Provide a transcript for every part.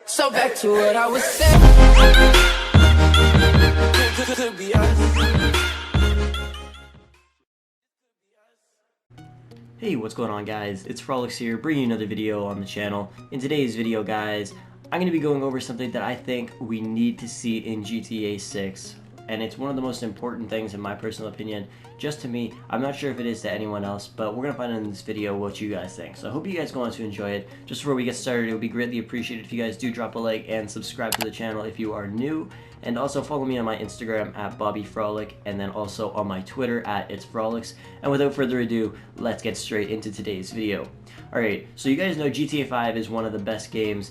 So back to what I was saying. Could be us. Hey, what's going on guys? It's Frolics here, bringing you another video on the channel. In today's video guys, I'm going to be going over something that I think we need to see in GTA 6. And it's one of the most important things in my personal opinion, just to me. I'm not sure if it is to anyone else, but we're going to find out in this video what you guys think. So I hope you guys go on to enjoy it. Just before we get started, it would be greatly appreciated if you guys do drop a like and subscribe to the channel if you are new. And also follow me on my Instagram at BobbyFrolic, and then also on my Twitter at It'sFrolics. And without further ado, let's get straight into today's video. Alright, so you guys know GTA 5 is one of the best games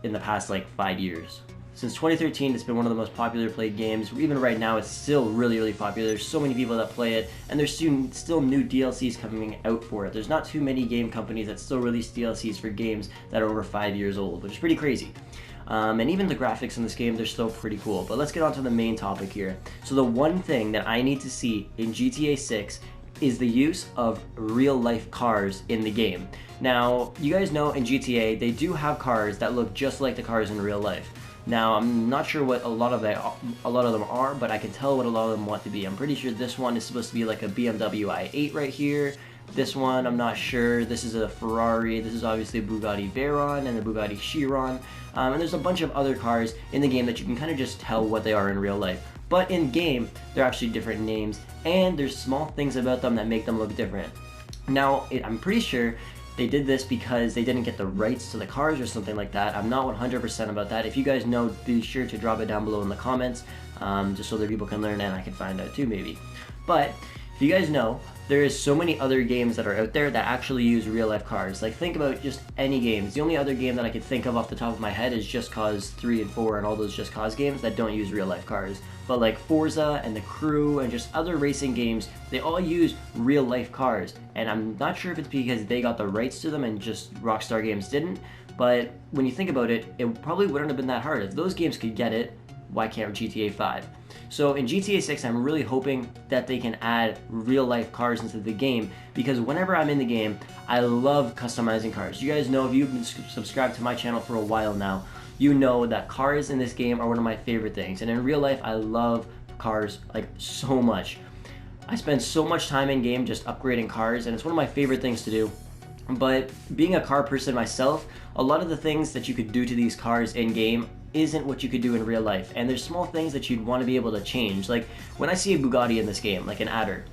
in the past like 5 years. Since 2013, it's been one of the most popular played games. Even right now, it's still really popular. There's so many people that play it, and there's still new DLCs coming out for it. There's not too many game companies that still release DLCs for games that are over 5 years old, which is pretty crazy. And even the graphics in this game, they're still pretty cool. But let's get on to the main topic here. So the one thing that I need to see in GTA 6 is the use of real-life cars in the game. Now, you guys know in GTA, they do have cars that look just like the cars in real life. Now, I'm not sure what a lot of them are, but I can tell what a lot of them want to be. I'm pretty sure this one is supposed to be like a BMW i8 right here. This one, I'm not sure. This is a Ferrari. This is obviously a Bugatti Veyron and the Bugatti Chiron. And there's a bunch of other cars in the game that you can kind of just tell what they are in real life. But in game, they're actually different names, and there's small things about them that make them look different. Now, I'm pretty sure they did this because they didn't get the rights to the cars or something like that. I'm not 100% about that. If you guys know, be sure to drop it down below in the comments, just so that people can learn and I can find out too maybe. But if you guys know, there is so many other games that are out there that actually use real life cars. Like, think about just any games. The only other game that I could think of off the top of my head is Just Cause 3 and 4 and all those Just Cause games that don't use real life cars. But like Forza and The Crew and just other racing games, they all use real life cars. And I'm not sure if it's because they got the rights to them and just Rockstar Games didn't. But when you think about it, it probably wouldn't have been that hard. If those games could get it, why can't GTA 5? So in GTA 6, I'm really hoping that they can add real life cars into the game, because whenever I'm in the game, I love customizing cars. You guys know, if you've been subscribed to my channel for a while now, you know that cars in this game are one of my favorite things. And in real life, I love cars like so much. I spend so much time in game just upgrading cars, and it's one of my favorite things to do. But being a car person myself, a lot of the things that you could do to these cars in game isn't what you could do in real life, and there's small things that you'd want to be able to change. Like when I see a Bugatti in this game, like an Adder,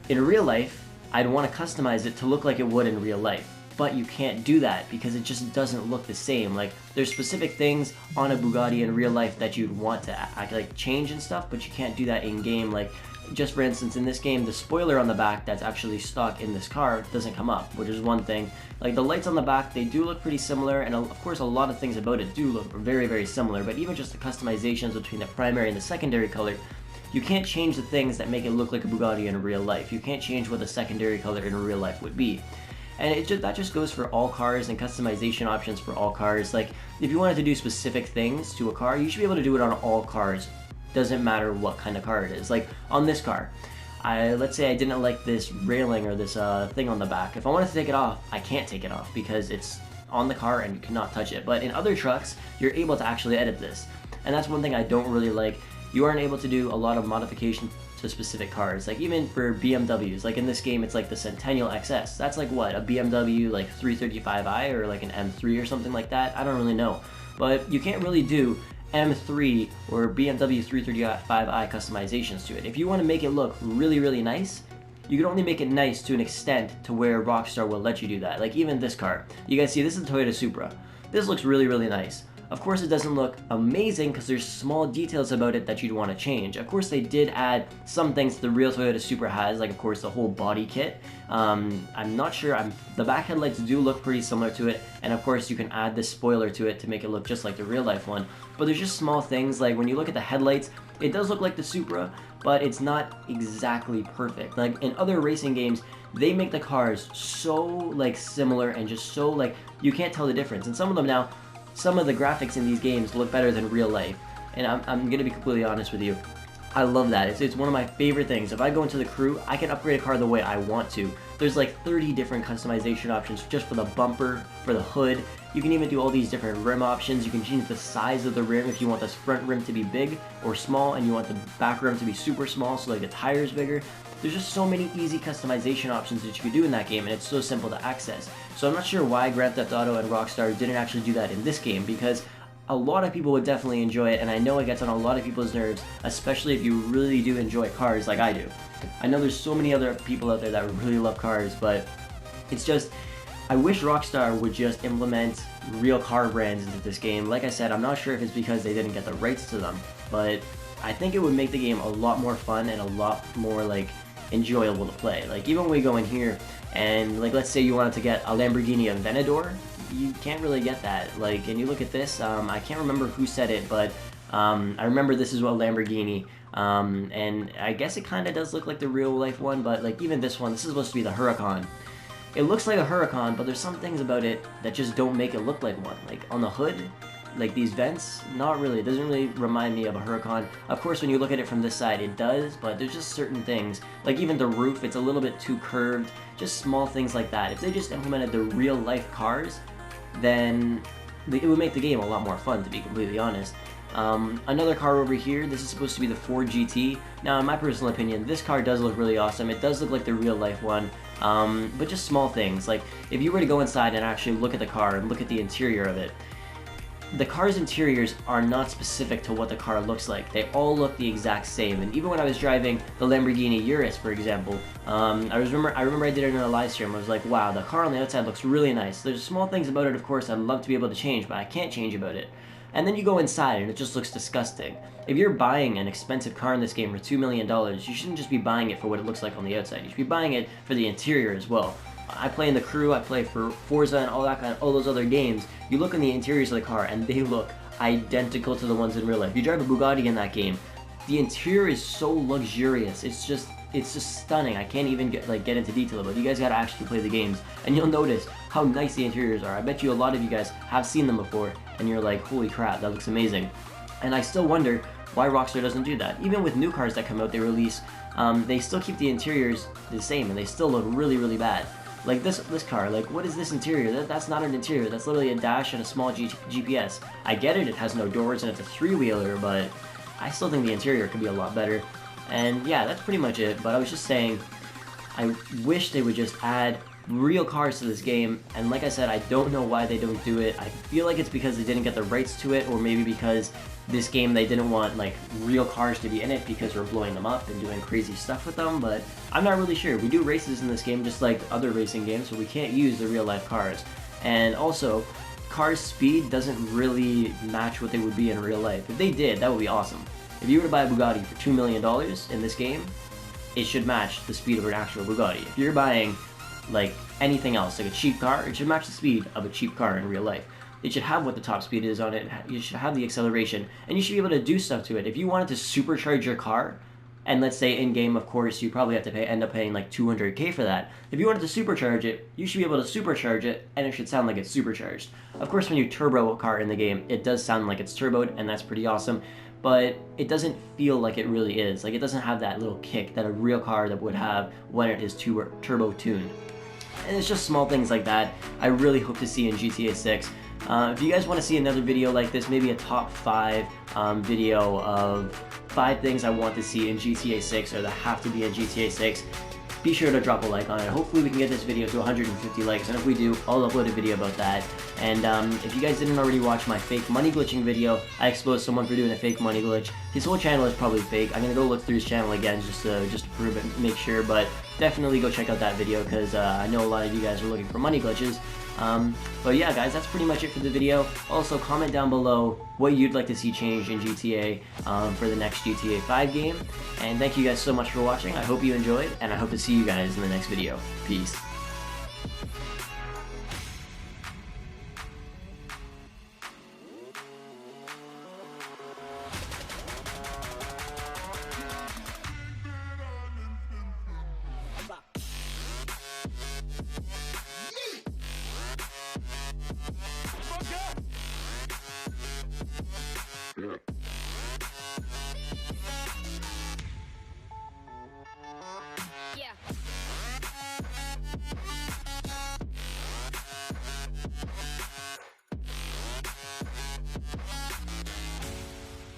in real life I'd want to customize it to look like it would in real life, but you can't do that because it just doesn't look the same. Like, there's specific things on a Bugatti in real life that you'd want to like change and stuff, but you can't do that in game. Like, just for instance, in this game, the spoiler on the back that's actually stock in this car doesn't come up, which is one thing. Like, the lights on the back, they do look pretty similar, and of course a lot of things about it do look very similar, but even just the customizations between the primary and the secondary color, you can't change the things that make it look like a Bugatti in real life. You can't change what the secondary color in real life would be. And that just goes for all cars and customization options for all cars. Like, if you wanted to do specific things to a car, you should be able to do it on all cars. Doesn't matter what kind of car it is. Like on this car, let's say I didn't like this railing or this thing on the back. If I wanted to take it off, I can't take it off because it's on the car and you cannot touch it. But in other trucks, you're able to actually edit this. And that's one thing I don't really like. You aren't able to do a lot of modification to specific cars. Like even for BMWs, like in this game, it's like the Centennial XS. That's like what, a BMW like 335i or like an M3 or something like that? I don't really know. But you can't really do M3 or BMW 335i customizations to it. If you want to make it look really nice, you can only make it nice to an extent to where Rockstar will let you do that. Like even this car. You guys see, this is a Toyota Supra. This looks really nice. Of course it doesn't look amazing because there's small details about it that you'd want to change. Of course they did add some things the real Toyota Supra has, like of course the whole body kit. I'm not sure, the back headlights do look pretty similar to it, and of course you can add this spoiler to it to make it look just like the real life one. But there's just small things, like when you look at the headlights, it does look like the Supra, but it's not exactly perfect. Like in other racing games, they make the cars so like similar and just so like you can't tell the difference. And some of them now, some of the graphics in these games look better than real life. And I'm gonna be completely honest with you. I love that. It's one of my favorite things. If I go into the crew, I can upgrade a car the way I want to. There's like 30 different customization options just for the bumper, for the hood. You can even do all these different rim options. You can change the size of the rim if you want this front rim to be big or small, and you want the back rim to be super small, so like the tire's bigger. There's just so many easy customization options that you can do in that game, and it's so simple to access. So I'm not sure why Grand Theft Auto and Rockstar didn't actually do that in this game, because a lot of people would definitely enjoy it, and I know it gets on a lot of people's nerves, especially if you really do enjoy cars like I do. I know there's so many other people out there that really love cars, but it's just, I wish Rockstar would just implement real car brands into this game. Like I said, I'm not sure if it's because they didn't get the rights to them, but I think it would make the game a lot more fun and a lot more like enjoyable to play. Like even when we go in here and like let's say you wanted to get a Lamborghini Aventador, you can't really get that. Like, and you look at this, I can't remember who said it, but I remember this is what Lamborghini, and I guess it kind of does look like the real life one, but like even this one, this is supposed to be the Huracan. It looks like a Huracan, but there's some things about it that just don't make it look like one. Like on the hood, like these vents, not really. It doesn't really remind me of a Huracan. Of course, when you look at it from this side, it does, but there's just certain things. Like even the roof, it's a little bit too curved. Just small things like that. If they just implemented the real life cars, then it would make the game a lot more fun, to be completely honest. Another car over here, this is supposed to be the Ford GT. Now, in my personal opinion, this car does look really awesome. It does look like the real life one, but just small things. Like, if you were to go inside and actually look at the car and look at the interior of it, the car's interiors are not specific to what the car looks like. They all look the exact same. And even when I was driving the Lamborghini Urus, for example, I remember I did it in a live stream. I was like, wow, the car on the outside looks really nice. There's small things about it, of course, I'd love to be able to change, but I can't change about it. And then you go inside and it just looks disgusting. If you're buying an expensive car in this game for $2 million, you shouldn't just be buying it for what it looks like on the outside. You should be buying it for the interior as well. I play in the crew, I play for Forza and all those other games. You look in the interiors of the car and they look identical to the ones in real life. You drive a Bugatti in that game, the interior is so luxurious. It's just stunning. I can't even get into detail about it. You guys gotta actually play the games and you'll notice how nice the interiors are. I bet you a lot of you guys have seen them before and you're like, holy crap, that looks amazing. And I still wonder why Rockstar doesn't do that. Even with new cars that come out, they release, they still keep the interiors the same and they still look really, really bad. Like this car, like what is this interior? That's not an interior, that's literally a dash and a small GPS. I get it, it has no doors and it's a three-wheeler, but I still think the interior could be a lot better. And yeah, that's pretty much it, but I was just saying, I wish they would just add real cars to this game, and like I said, I don't know why they don't do it. I feel like it's because they didn't get the rights to it, or maybe because this game they didn't want like real cars to be in it because we're blowing them up and doing crazy stuff with them, but I'm not really sure. We do races in this game just like other racing games, so we can't use the real life cars. And also, cars' speed doesn't really match what they would be in real life. If they did, that would be awesome. If you were to buy a Bugatti for $2 million in this game, it should match the speed of an actual Bugatti. If you're buying like anything else, like a cheap car, it should match the speed of a cheap car in real life. It should have what the top speed is on it, you should have the acceleration, and you should be able to do stuff to it. If you wanted to supercharge your car, and let's say in-game, of course, you probably have to end up paying like $200K for that. If you wanted to supercharge it, you should be able to supercharge it, and it should sound like it's supercharged. Of course, when you turbo a car in the game, it does sound like it's turboed, and that's pretty awesome, but it doesn't feel like it really is. Like, it doesn't have that little kick that a real car that would have when it is turbo tuned. And it's just small things like that I really hope to see in GTA 6. If you guys want to see another video like this, maybe a top 5 video of 5 things I want to see in GTA 6 or that have to be in GTA 6, be sure to drop a like on it. Hopefully we can get this video to 150 likes, and if we do, I'll upload a video about that. And if you guys didn't already watch my fake money glitching video, I exposed someone for doing a fake money glitch. His whole channel is probably fake. I'm gonna go look through his channel again just to prove it, make sure, but definitely go check out that video because I know a lot of you guys are looking for money glitches. But yeah, guys, that's pretty much it for the video. Also, comment down below what you'd like to see changed in GTA for the next GTA 5 game. And thank you guys so much for watching. I hope you enjoyed, and I hope to see you guys in the next video. Peace.